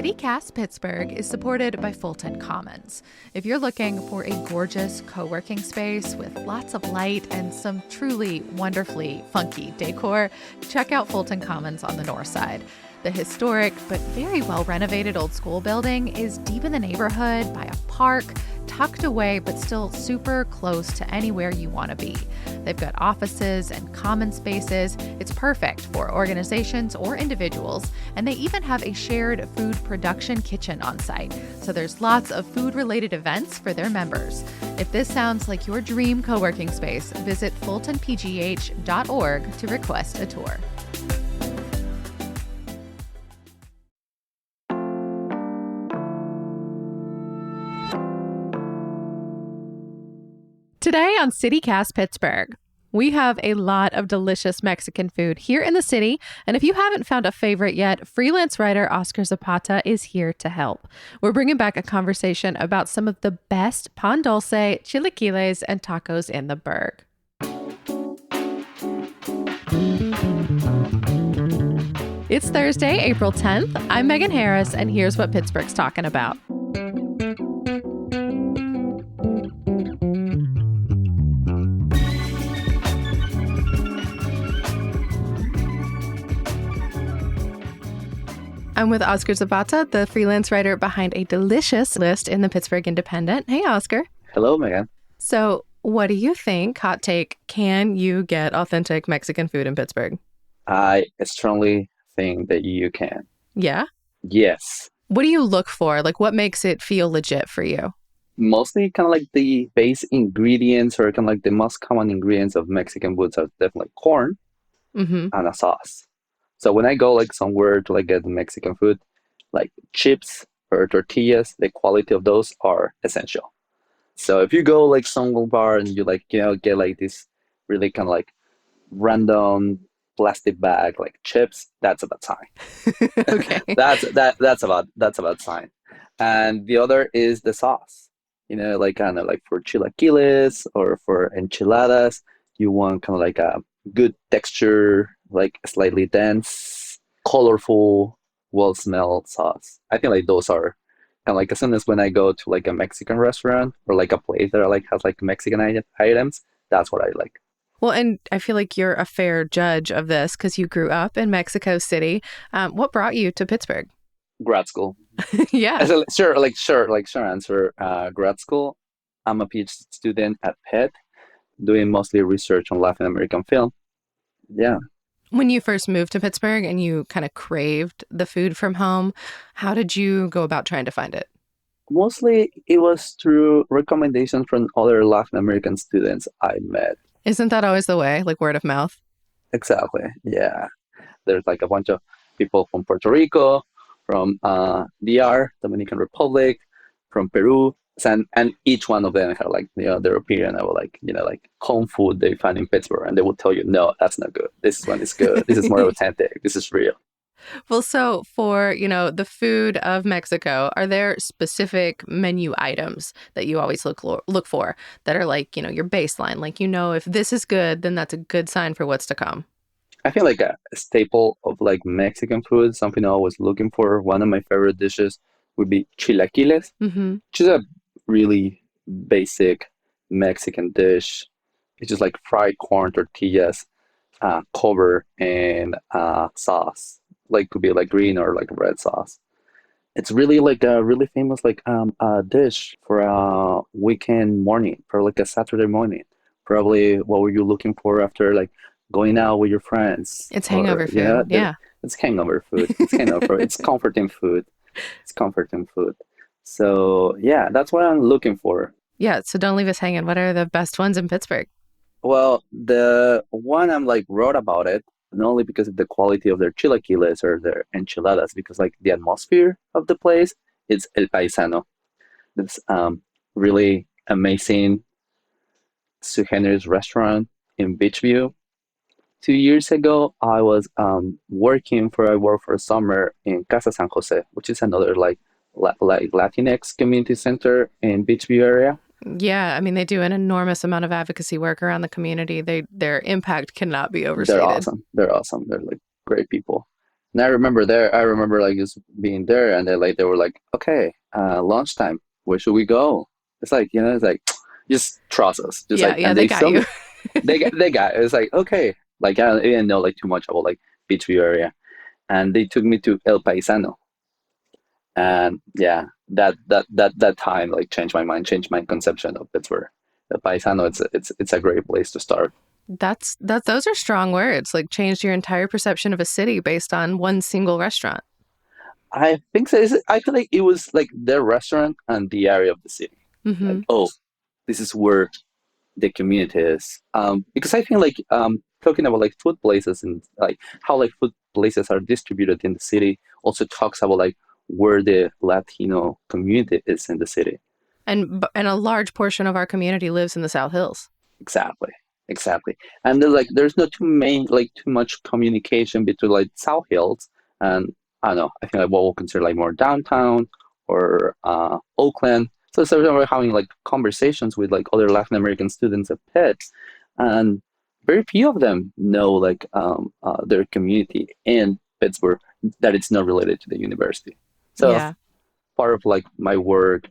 CityCast Pittsburgh is supported by Fulton Commons. If you're looking for a gorgeous co-working space with lots of light and some truly wonderfully funky decor, check out Fulton Commons on the north side. The historic but very well renovated old school building is deep in the neighborhood by a park, tucked away but still super close to anywhere you want to be. They've got offices and common spaces. It's perfect for organizations or individuals, and they even have a shared food production kitchen on site. So there's lots of food-related events for their members. If this sounds like your dream co-working space, visit fultonpgh.org to request a tour. Today on CityCast Pittsburgh, we have a lot of delicious Mexican food here in the city. And if you haven't found a favorite yet, freelance writer Oscar Zapata is here to help. We're bringing back a conversation about some of the best pan dulce, chilaquiles, and tacos in the Burgh. It's Thursday, April 10th. I'm Megan Harris, and here's what Pittsburgh's talking about. I'm with Oscar Zapata, the freelance writer behind a delicious list in the Pittsburgh Independent. Hey, Oscar. Hello, Megan. So what do you think, hot take, can you get authentic Mexican food in Pittsburgh? I strongly think that you can. Yeah? Yes. What do you look for? Like, what makes it feel legit for you? Mostly kind of like the base ingredients or kind of like the most common ingredients of Mexican foods are definitely corn and a sauce. So when I go like somewhere to like get Mexican food, like chips or tortillas, the quality of those are essential. So if you go like some bar and you like, get like this really kind of like random plastic bag like chips, that's a bad sign. Okay. that's about sign. And the other is the sauce. Like kind of like for chilaquiles or for enchiladas, you want kind of like a good texture, like slightly dense, colorful, well-smelled sauce. I think like those are kind of like as soon as when I go to like a Mexican restaurant or like a place that like has like Mexican items, that's what I like. Well, and I feel like you're a fair judge of this because you grew up in Mexico City. What brought you to Pittsburgh? Grad school. Yeah. Sure answer. Grad school. I'm a PhD student at Pitt, doing mostly research on Latin American film. Yeah. When you first moved to Pittsburgh and you kind of craved the food from home, how did you go about trying to find it? Mostly it was through recommendations from other Latin American students I met. Isn't that always the way, like word of mouth? Exactly. Yeah. There's like a bunch of people from Puerto Rico, from DR, Dominican Republic, from Peru. And each one of them had like their opinion of like like home food they find in Pittsburgh, and they will tell you, no, that's not good. This one is good. This is more authentic. This is real. Well, so for the food of Mexico, are there specific menu items that you always look for that are like your baseline? Like if this is good, then that's a good sign for what's to come. I feel like a staple of like Mexican food, something I was looking for. One of my favorite dishes would be chilaquiles, which is a really basic Mexican dish. It's just like fried corn tortillas covered in sauce, like could be like green or like red sauce. It's really like a really famous like dish for a weekend morning, for like a Saturday morning. Probably what were you looking for after like going out with your friends? It's hangover food. Yeah. It's hangover food. It's hangover. It's comforting food. It's comforting food. So yeah, that's what I'm looking for. Yeah. So don't leave us hanging. What are the best ones in Pittsburgh? Well, the one I'm like wrote about it, not only because of the quality of their chilaquiles or their enchiladas, because like the atmosphere of the place, it's El Paisano. It's really amazing, sui generis restaurant in Beachview. 2 years ago, I was working for a summer in Casa San Jose, which is another like Latinx community center in Beachview area. Yeah, I mean, they do an enormous amount of advocacy work around the community. Their impact cannot be overstated. They're awesome. They're like great people. And I remember like just being there, and they were like, okay, lunchtime, where should we go? It's like, it's like, just trust us, just Yeah, like, yeah, and they they got showed you. me, they got, it's like, okay, like I didn't know like too much about like Beachview area, and they took me to El Paisano, and yeah, that time like changed my mind, changed my conception of Pittsburgh. El Paisano, it's a great place to start. Those are strong words. Like changed your entire perception of a city based on one single restaurant. I think so. I feel like it was like the restaurant and the area of the city. Like, Hmm. oh, this is where the community is. Because I think like talking about like food places and like how like food places are distributed in the city also talks about like where the Latino community is in the city. And a large portion of our community lives in the South Hills. Exactly. Exactly. And there's not too much communication between like South Hills and I don't know, I think like what we'll consider like more downtown or Oakland. So we're having like conversations with like other Latin American students at Pitt, and very few of them know like their community in Pittsburgh that it's not related to the university. So Yeah. part of like my work,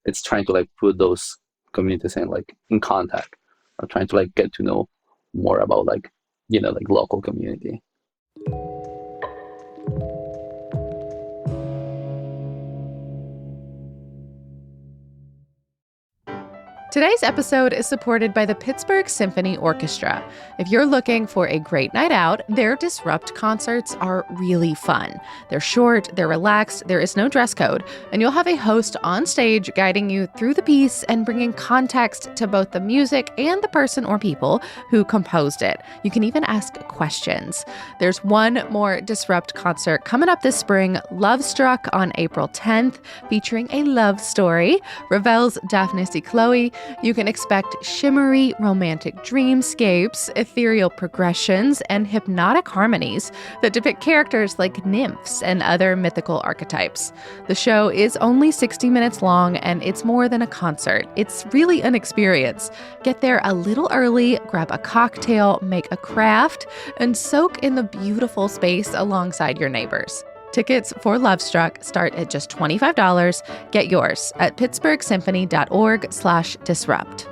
it's trying to like put those communities in like in contact, or trying to like get to know more about like like local community. Today's episode is supported by the Pittsburgh Symphony Orchestra. If you're looking for a great night out, their Disrupt concerts are really fun. They're short, they're relaxed, there is no dress code, and you'll have a host on stage guiding you through the piece and bringing context to both the music and the person or people who composed it. You can even ask questions. There's one more Disrupt concert coming up this spring, Love Struck on April 10th, featuring a love story. Ravel's Daphne C. Chloe. You can expect shimmery romantic dreamscapes, ethereal progressions, and hypnotic harmonies that depict characters like nymphs and other mythical archetypes. The show is only 60 minutes long, and it's more than a concert. It's really an experience. Get there a little early, grab a cocktail, make a craft, and soak in the beautiful space alongside your neighbors. Tickets for Love Struck start at just $25. Get yours at pittsburghsymphony.org/disrupt.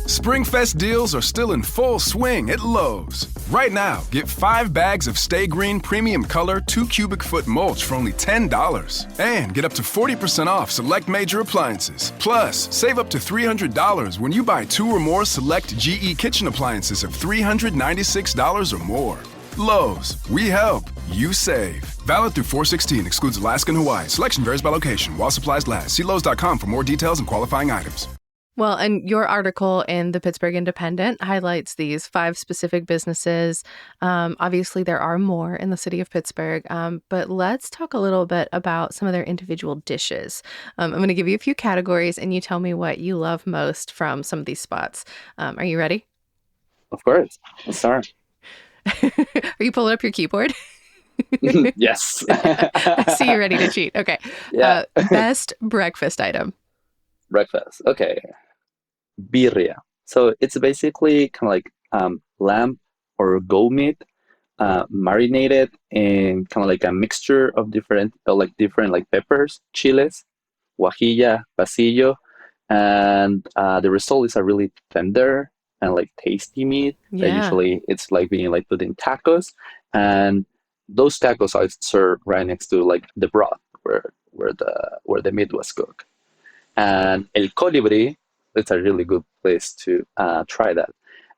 Springfest deals are still in full swing at Lowe's. Right now, get 5 bags of Stay Green Premium Color 2 cubic foot mulch for only $10. And get up to 40% off select major appliances. Plus, save up to $300 when you buy 2 or more select GE kitchen appliances of $396 or more. Lowe's, we help, you save. Valid through 4/16, excludes Alaska and Hawaii. Selection varies by location while supplies last. See Lowe's.com for more details and qualifying items. Well, and your article in the Pittsburgh Independent highlights these 5 specific businesses. Obviously, there are more in the city of Pittsburgh, but let's talk a little bit about some of their individual dishes. I'm going to give you a few categories, and you tell me what you love most from some of these spots. Are you ready? Of course. Let's start. Are you pulling up your keyboard? Yes. I see you ready to cheat. Okay. Yeah. Best breakfast item. Breakfast. Okay. Birria. So it's basically kind of like lamb or goat meat, marinated in kind of like a mixture of different like peppers, chiles, guajilla, pasillo, and the result is a really tender and like tasty meat that Yeah. usually it's like being like put in tacos, and those tacos are served right next to like the broth where the meat was cooked. And El Colibri, it's a really good place to try that.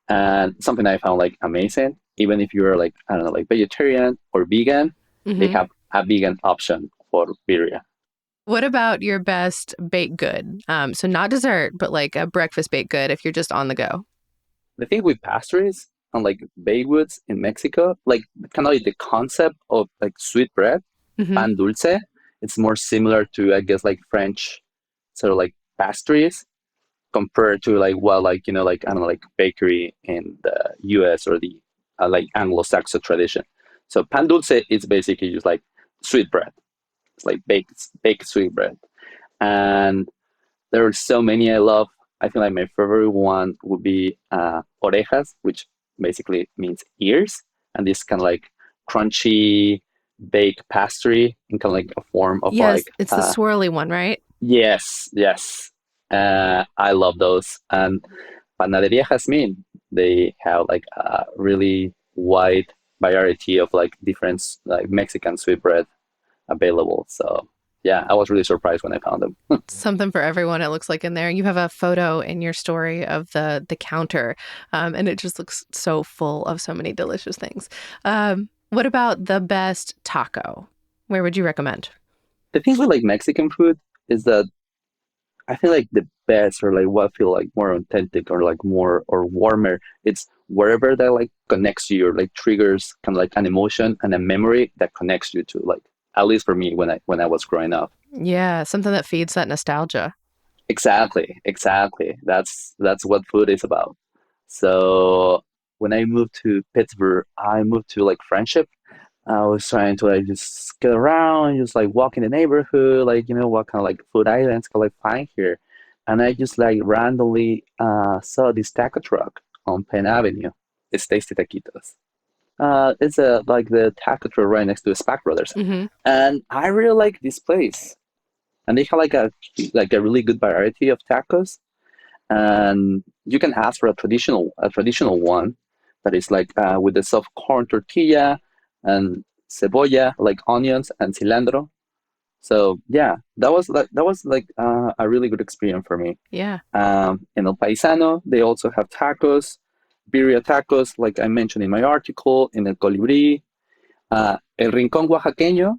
And something I found like amazing, even if you're like, I don't know, like vegetarian or vegan, they Hmm. have a vegan option for birria. What about your best baked good? So not dessert, but like a breakfast baked good if you're just on the go. The thing with pastries and like baked goods in Mexico, like kind of like the concept of like sweet bread, Hmm. pan dulce, it's more similar to, I guess, like French sort of like pastries compared to like like like I don't know like bakery in the U.S. or the like Anglo-Saxon tradition. So pan dulce is basically just like sweet bread. It's like baked sweet bread, and there are so many I love. I feel like my favorite one would be orejas, which basically means ears. and this kind of like crunchy baked pastry in kind of like a form of Yes, like it's the swirly one, right? yes. I love those. And Panaderia Jazmín, they have like a really wide variety of like different like Mexican sweetbread available. So yeah, I was really surprised when I found them. Something for everyone, it looks like in there. You have a photo in your story of the counter, and it just looks so full of so many delicious things. What about the best taco? Where would you recommend? The thing with like Mexican food is that I feel like the best or like what feel like more authentic or like more or warmer. It's wherever that like connects you or like triggers kind of like an emotion and a memory that connects you to like at least for me when I was growing up. Yeah, something that feeds that nostalgia. Exactly. That's what food is about. So when I moved to Pittsburgh, I moved to like Friendship. I was trying to like just get around, just like walk in the neighborhood, like what kind of like food items can I find here. And I just like randomly saw this taco truck on Penn Avenue. It's Tasty Taquitos. It's like the taco truck right next to Spac Brothers. Hmm. And I really like this place. And they have like a really good variety of tacos. And you can ask for a traditional one that is like with the soft corn tortilla and cebolla, like onions and cilantro. So yeah, that was like a really good experience for me. Yeah. In El Paisano, they also have tacos, birria tacos, like I mentioned in my article. In El Colibrí, El Rincón Oaxaqueño,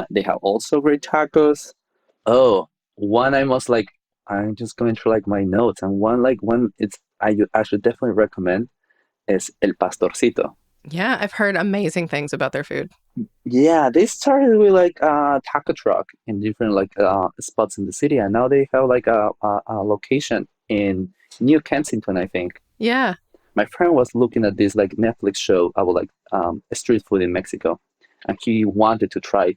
they have also great tacos. Oh, one I must like. I'm just going through like my notes, and one I should definitely recommend is El Pastorcito. Yeah, I've heard amazing things about their food. Yeah, they started with like a taco truck in different like spots in the city, and now they have like a location in New Kensington, I think. Yeah. My friend was looking at this like Netflix show about like street food in Mexico, and he wanted to try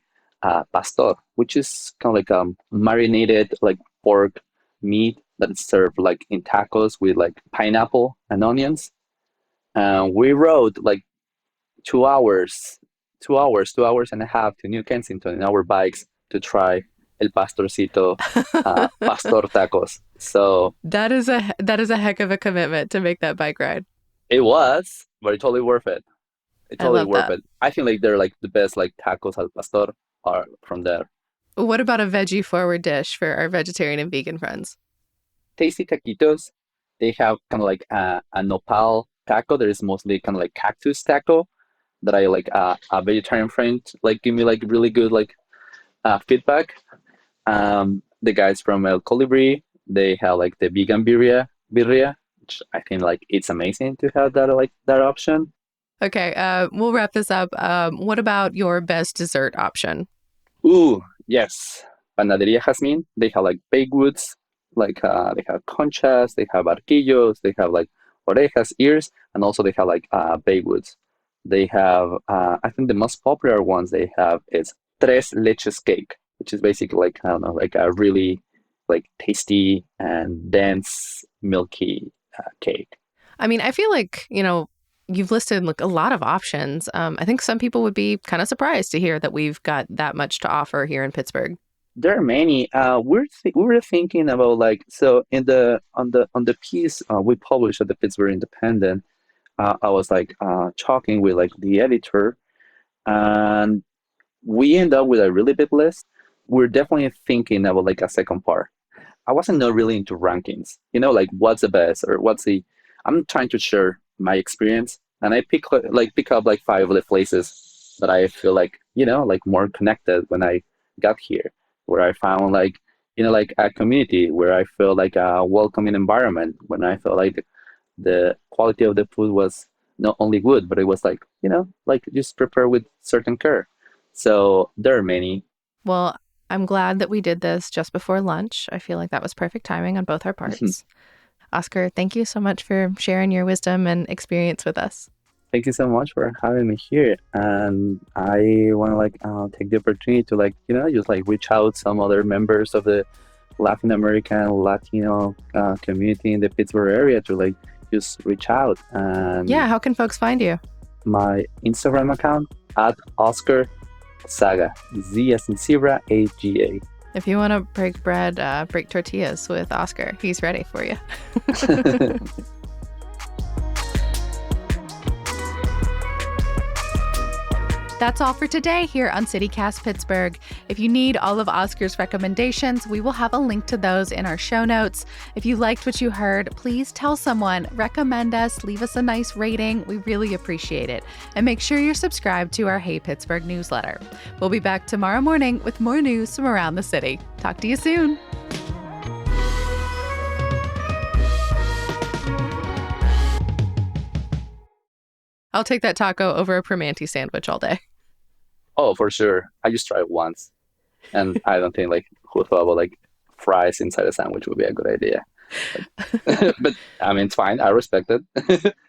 pastor, which is kind of like marinated like pork meat that is served like in tacos with like pineapple and onions. And we rode like 2 hours, 2 hours and a half to New Kensington in our bikes to try El Pastorcito pastor tacos. So That is a heck of a commitment to make that bike ride. it was, but it's totally worth it. It's I totally love worth that. it. I think like they're like the best like tacos al pastor are from there. What about a veggie forward dish for our vegetarian and vegan friends? Tasty taquitos, they have kind of like a nopal taco. There is mostly kind of like cactus taco that I like a vegetarian friend like give me like really good like feedback. The guys from El Colibri, they have like the vegan birria, which I think like it's amazing to have that like that option. Okay, we'll wrap this up. What about your best dessert option? Ooh, yes. Panaderia Jazmín, they have like baked goods, like they have conchas, they have arquillos, they have like orejas, ears, and also they have like baked goods. They have, I think the most popular ones they have is tres leches cake, which is basically like, I don't know, like a really like tasty and dense milky cake. I mean, I feel like, you've listed like a lot of options. I think some people would be kind of surprised to hear that we've got that much to offer here in Pittsburgh. There are many. We were thinking about like so in the on the piece we published at the Pittsburgh Independent. I was like talking with like the editor, and we end up with a really big list. We're definitely thinking about like a second part. I wasn't not really into rankings, like what's the best or what's the. I'm trying to share my experience, and I pick up like five of the places that I feel like like more connected when I got here, where I found like like a community where I feel like a welcoming environment, when I felt like the quality of the food was not only good, but it was like like just prepared with certain care. So there are many. Well, I'm glad that we did this just before lunch. I feel like that was perfect timing on both our parts. Oscar, thank you so much for sharing your wisdom and experience with us. Thank you so much for having me here, and I want to like take the opportunity to like just like reach out some other members of the Latin American Latino community in the Pittsburgh area to like just reach out. And Yeah, how can folks find you? my Instagram account at Oscar Saga, Z as in zebra, AGA. If you want to break bread, break tortillas with Oscar, he's ready for you. That's all for today here on CityCast Pittsburgh. If you need all of Oscar's recommendations, we will have a link to those in our show notes. If you liked what you heard, please tell someone, recommend us, leave us a nice rating. We really appreciate it. And make sure you're subscribed to our Hey Pittsburgh newsletter. We'll be back tomorrow morning with more news from around the city. Talk to you soon. I'll take that taco over a Primanti sandwich all day. Oh, for sure. I just tried it once. And I don't think who thought about fries inside a sandwich would be a good idea. But I mean, it's fine. I respect it.